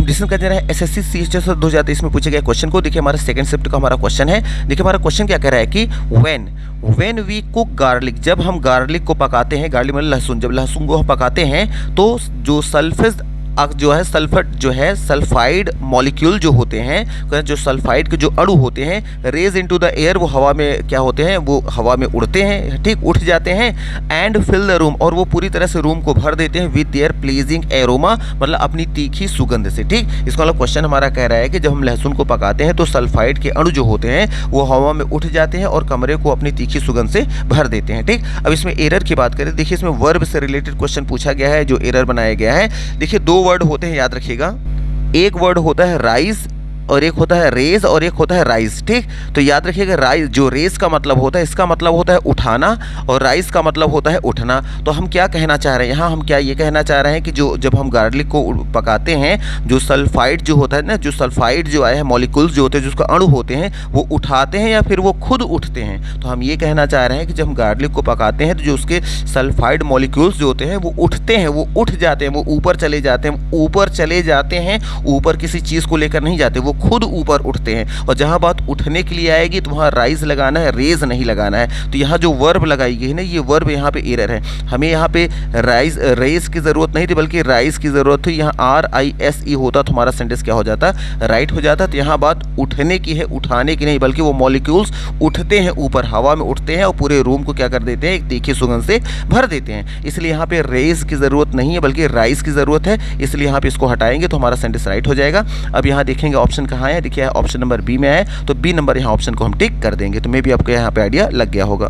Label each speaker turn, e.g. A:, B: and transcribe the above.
A: Discuss करते रहे SSC CHS 2023 में पूछे गए क्वेश्चन को। देखिए हमारा सेकंड शिफ्ट का हमारा क्वेश्चन है। देखिए हमारा क्वेश्चन क्या कह रहा है कि व्हेन वी कुक गार्लिक, जब हम गार्लिक को पकाते हैं, गार्लिक मतलब लहसुन, जब लहसुन को हम पकाते हैं तो जो सल्फेज जो है सल्फर जो है सल्फाइड मॉलिक्यूल जो होते हैं, जो सल्फाइड के जो अणु होते हैं, रेज इनटू द एयर, वो हवा में क्या होते हैं, वो हवा में उड़ते हैं, ठीक, उठ जाते हैं। एंड फिल द रूम, और वो पूरी तरह से रूम को भर देते हैं विद देयर प्लीजिंग एरोमा, मतलब अपनी तीखी सुगंध से, ठीक। इसका मतलब क्वेश्चन हमारा कह रहा है कि जब हम लहसुन को पकाते हैं तो सल्फाइड के अणु जो होते हैं वो हवा में उठ जाते हैं और कमरे को अपनी तीखी सुगंध से भर देते हैं, ठीक। अब इसमें एरर की बात करें, देखिए इसमें वर्ब से रिलेटेड क्वेश्चन पूछा गया है, जो एरर बनाया गया है। देखिए दो वर्ड होते हैं, याद रखिएगा, एक वर्ड होता है राइज और एक होता है रेज और एक होता है राइज, ठीक। तो याद रखिएगा राइज, जो रेज का मतलब होता है, इसका मतलब होता है उठाना, और राइज का मतलब होता है उठना। तो हम क्या कहना चाह रहे हैं यहाँ, हम क्या ये कहना चाह रहे हैं कि जो जब हम गार्लिक को पकाते हैं, जो सल्फाइड जो होता है ना, जो सल्फाइड जो आया है मॉलिक्यूल्स जो होते हैं, जिसका अणु होते हैं, वो उठाते हैं या फिर वो खुद उठते हैं। तो हम ये कहना चाह रहे हैं कि जब हम गार्लिक को पकाते हैं तो जो उसके सल्फाइड मॉलिक्यूल्स जो होते हैं वो उठते हैं, वो उठ जाते हैं, वो ऊपर चले जाते हैं, ऊपर चले जाते हैं, ऊपर किसी चीज़ को लेकर नहीं जाते, वो खुद ऊपर उठते हैं। और जहां बात उठने के लिए आएगी तो वहां राइज लगाना है, रेज नहीं लगाना है। तो यहाँ जो वर्ब लगाई गई है ना, ये वर्ब यहाँ पे एरर है। हमें यहाँ पे रेज की ज़रूरत नहीं थी, बल्कि राइज की ज़रूरत थी। यहाँ RISE होता तो हमारा सेंटेंस क्या हो जाता, राइट हो जाता। तो यहाँ बात उठने की है, उठाने की नहीं, बल्कि वो मॉलिक्यूल्स उठते हैं, ऊपर हवा में उठते हैं और पूरे रूम को क्या कर देते हैं, एक तीखी सुगंध से भर देते हैं। इसलिए यहाँ पे रेज की ज़रूरत नहीं है, बल्कि राइज की ज़रूरत है। इसलिए यहाँ पे इसको हटाएंगे तो हमारा सेंटेंस राइट हो जाएगा। अब यहाँ देखेंगे ऑप्शन कहाँ है, देखिए ऑप्शन नंबर बी में है, तो बी नंबर यहाँ ऑप्शन को हम टिक कर देंगे। तो मे भी आपको यहाँ पे आइडिया लग गया होगा।